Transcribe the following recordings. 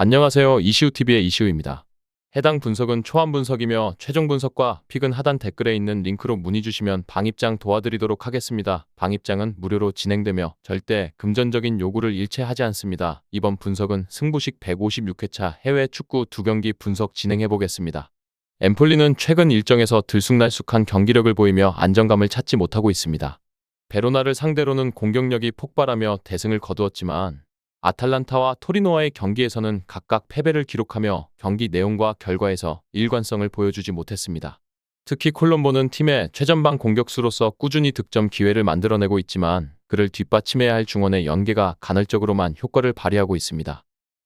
안녕하세요. 이시우TV의 이시우입니다. 해당 분석은 초안 분석이며 최종 분석과 픽은 하단 댓글에 있는 링크로 문의 주시면 방입장 도와드리도록 하겠습니다. 방입장은 무료로 진행되며 절대 금전적인 요구를 일체하지 않습니다. 이번 분석은 승부식 156회차 해외 축구 2경기 분석 진행해 보겠습니다. 엠폴리는 최근 일정에서 들쑥날쑥한 경기력을 보이며 안정감을 찾지 못하고 있습니다. 베로나를 상대로는 공격력이 폭발하며 대승을 거두었지만 아탈란타와 토리노와의 경기에서는 각각 패배를 기록하며 경기 내용과 결과에서 일관성을 보여주지 못했습니다. 특히 콜롬보는 팀의 최전방 공격수로서 꾸준히 득점 기회를 만들어내고 있지만 그를 뒷받침해야 할 중원의 연계가 간헐적으로만 효과를 발휘하고 있습니다.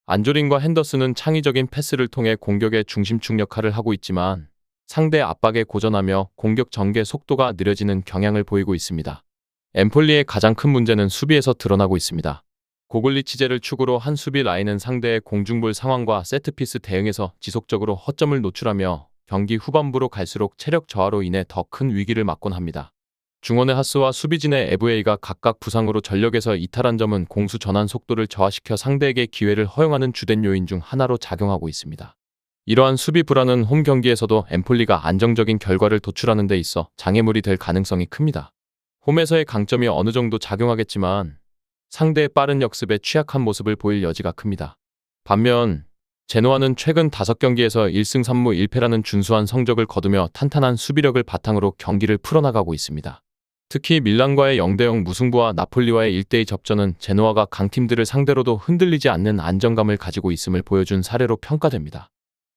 안조린과 핸더슨은 창의적인 패스를 통해 공격의 중심축 역할을 하고 있지만 상대 압박에 고전하며 공격 전개 속도가 느려지는 경향을 보이고 있습니다. 엠폴리의 가장 큰 문제는 수비에서 드러나고 있습니다. 고글리치제를 축으로 한 수비 라인은 상대의 공중볼 상황과 세트피스 대응에서 지속적으로 허점을 노출하며 경기 후반부로 갈수록 체력 저하로 인해 더 큰 위기를 맞곤 합니다. 중원의 하스와 수비진의 에브웨이가 각각 부상으로 전력에서 이탈한 점은 공수 전환 속도를 저하시켜 상대에게 기회를 허용하는 주된 요인 중 하나로 작용하고 있습니다. 이러한 수비 불안은 홈 경기에서도 엠폴리가 안정적인 결과를 도출하는 데 있어 장애물이 될 가능성이 큽니다. 홈에서의 강점이 어느 정도 작용하겠지만 상대의 빠른 역습에 취약한 모습을 보일 여지가 큽니다. 반면 제노아는 최근 5경기에서 1승 3무 1패라는 준수한 성적을 거두며 탄탄한 수비력을 바탕으로 경기를 풀어나가고 있습니다. 특히 밀란과의 0대0 무승부와 나폴리와의 1대2 접전은 제노아가 강팀들을 상대로도 흔들리지 않는 안정감을 가지고 있음을 보여준 사례로 평가됩니다.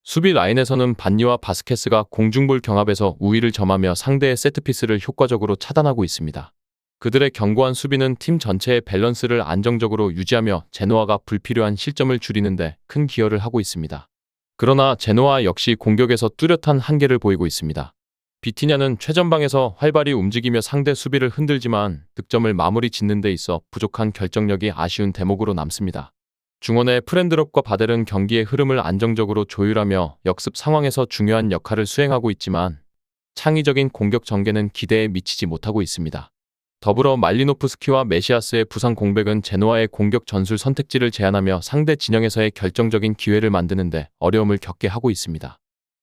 수비 라인에서는 반니와 바스케스가 공중볼 경합에서 우위를 점하며 상대의 세트피스를 효과적으로 차단하고 있습니다. 그들의 견고한 수비는 팀 전체의 밸런스를 안정적으로 유지하며 제노아가 불필요한 실점을 줄이는 데 큰 기여를 하고 있습니다. 그러나 제노아 역시 공격에서 뚜렷한 한계를 보이고 있습니다. 비티냐는 최전방에서 활발히 움직이며 상대 수비를 흔들지만 득점을 마무리 짓는 데 있어 부족한 결정력이 아쉬운 대목으로 남습니다. 중원의 프렌드롭과 바델은 경기의 흐름을 안정적으로 조율하며 역습 상황에서 중요한 역할을 수행하고 있지만 창의적인 공격 전개는 기대에 미치지 못하고 있습니다. 더불어 말리노프스키와 메시아스의 부상 공백은 제노아의 공격 전술 선택지를 제한하며 상대 진영에서의 결정적인 기회를 만드는데 어려움을 겪게 하고 있습니다.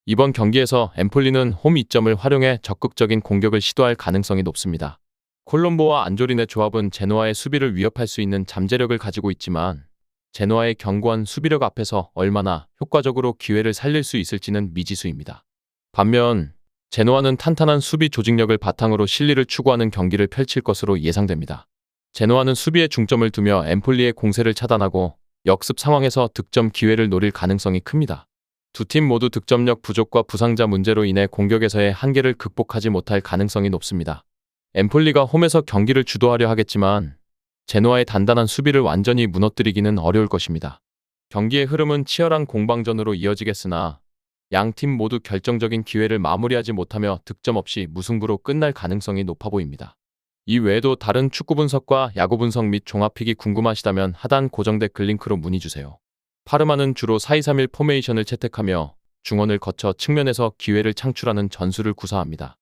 이번 경기에서 엠폴리는 홈 이점을 활용해 적극적인 공격을 시도할 가능성이 높습니다. 콜롬보와 안조린의 조합은 제노아의 수비를 위협할 수 있는 잠재력을 가지고 있지만 제노아의 견고한 수비력 앞에서 얼마나 효과적으로 기회를 살릴 수 있을지는 미지수입니다. 반면 제노아는 탄탄한 수비 조직력을 바탕으로 실리를 추구하는 경기를 펼칠 것으로 예상됩니다. 제노아는 수비에 중점을 두며 엠폴리의 공세를 차단하고 역습 상황에서 득점 기회를 노릴 가능성이 큽니다. 두 팀 모두 득점력 부족과 부상자 문제로 인해 공격에서의 한계를 극복하지 못할 가능성이 높습니다. 엠폴리가 홈에서 경기를 주도하려 하겠지만 제노아의 단단한 수비를 완전히 무너뜨리기는 어려울 것입니다. 경기의 흐름은 치열한 공방전으로 이어지겠으나 양팀 모두 결정적인 기회를 마무리하지 못하며 득점 없이 무승부로 끝날 가능성이 높아 보입니다. 이 외에도 다른 축구 분석과 야구 분석 및 종합픽이 궁금하시다면 하단 고정 댓글 링크로 문의 주세요. 파르마는 주로 4-2-3-1 포메이션을 채택하며 중원을 거쳐 측면에서 기회를 창출하는 전술을 구사합니다.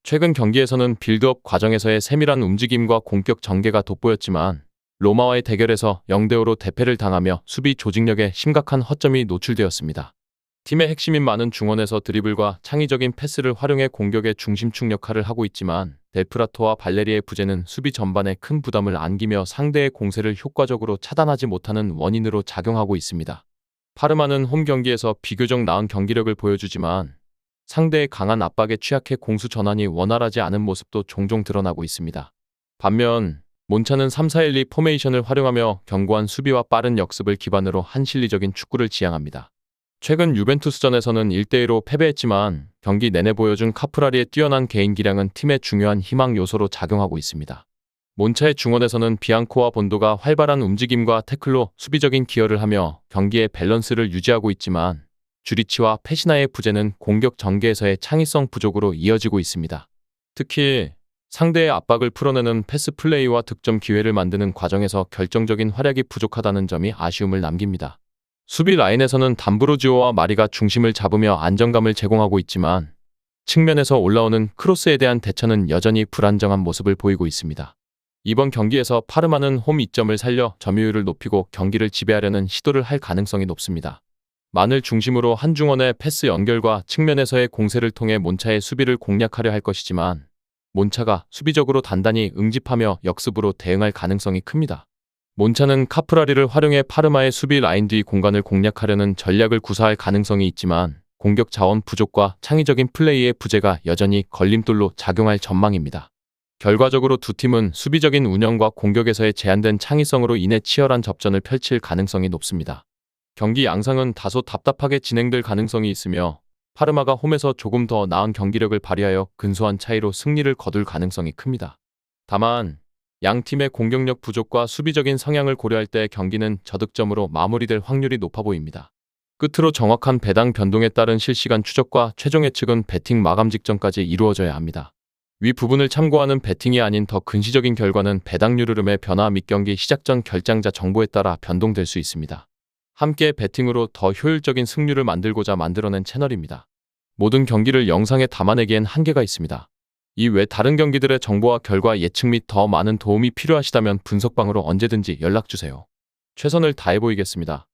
최근 경기에서는 빌드업 과정에서의 세밀한 움직임과 공격 전개가 돋보였지만 로마와의 대결에서 0대5로 대패를 당하며 수비 조직력에 심각한 허점이 노출되었습니다. 팀의 핵심인 많은 중원에서 드리블과 창의적인 패스를 활용해 공격의 중심축 역할을 하고 있지만 델프라토와 발레리의 부재는 수비 전반에 큰 부담을 안기며 상대의 공세를 효과적으로 차단하지 못하는 원인으로 작용하고 있습니다. 파르마는 홈 경기에서 비교적 나은 경기력을 보여주지만 상대의 강한 압박에 취약해 공수 전환이 원활하지 않은 모습도 종종 드러나고 있습니다. 반면 몬차는 3-4-1-2 포메이션을 활용하며 견고한 수비와 빠른 역습을 기반으로 한실리적인 축구를 지향합니다. 최근 유벤투스전에서는 1대1로 패배했지만 경기 내내 보여준 카프라리의 뛰어난 개인 기량은 팀의 중요한 희망 요소로 작용하고 있습니다. 몬차의 중원에서는 비앙코와 본도가 활발한 움직임과 태클로 수비적인 기여를 하며 경기의 밸런스를 유지하고 있지만 주리치와 페시나의 부재는 공격 전개에서의 창의성 부족으로 이어지고 있습니다. 특히 상대의 압박을 풀어내는 패스 플레이와 득점 기회를 만드는 과정에서 결정적인 활약이 부족하다는 점이 아쉬움을 남깁니다. 수비 라인에서는 담브로지오와 마리가 중심을 잡으며 안정감을 제공하고 있지만 측면에서 올라오는 크로스에 대한 대처는 여전히 불안정한 모습을 보이고 있습니다. 이번 경기에서 파르마는 홈 이점을 살려 점유율을 높이고 경기를 지배하려는 시도를 할 가능성이 높습니다. 만을 중심으로 한중원의 패스 연결과 측면에서의 공세를 통해 몬차의 수비를 공략하려 할 것이지만 몬차가 수비적으로 단단히 응집하며 역습으로 대응할 가능성이 큽니다. 몬차는 카프라리를 활용해 파르마의 수비 라인 뒤 공간을 공략하려는 전략을 구사할 가능성이 있지만 공격 자원 부족과 창의적인 플레이의 부재가 여전히 걸림돌로 작용할 전망입니다. 결과적으로 두 팀은 수비적인 운영과 공격에서의 제한된 창의성으로 인해 치열한 접전을 펼칠 가능성이 높습니다. 경기 양상은 다소 답답하게 진행될 가능성이 있으며 파르마가 홈에서 조금 더 나은 경기력을 발휘하여 근소한 차이로 승리를 거둘 가능성이 큽니다. 다만 양 팀의 공격력 부족과 수비적인 성향을 고려할 때 경기는 저득점으로 마무리될 확률이 높아 보입니다. 끝으로 정확한 배당 변동에 따른 실시간 추적과 최종 예측은 배팅 마감 직전까지 이루어져야 합니다. 위 부분을 참고하는 배팅이 아닌 더 근시적인 결과는 배당률 흐름의 변화 및 경기 시작 전 결장자 정보에 따라 변동될 수 있습니다. 함께 배팅으로 더 효율적인 승률을 만들고자 만들어낸 채널입니다. 모든 경기를 영상에 담아내기엔 한계가 있습니다. 이 외 다른 경기들의 정보와 결과 예측 및 더 많은 도움이 필요하시다면 분석방으로 언제든지 연락주세요. 최선을 다해 보이겠습니다.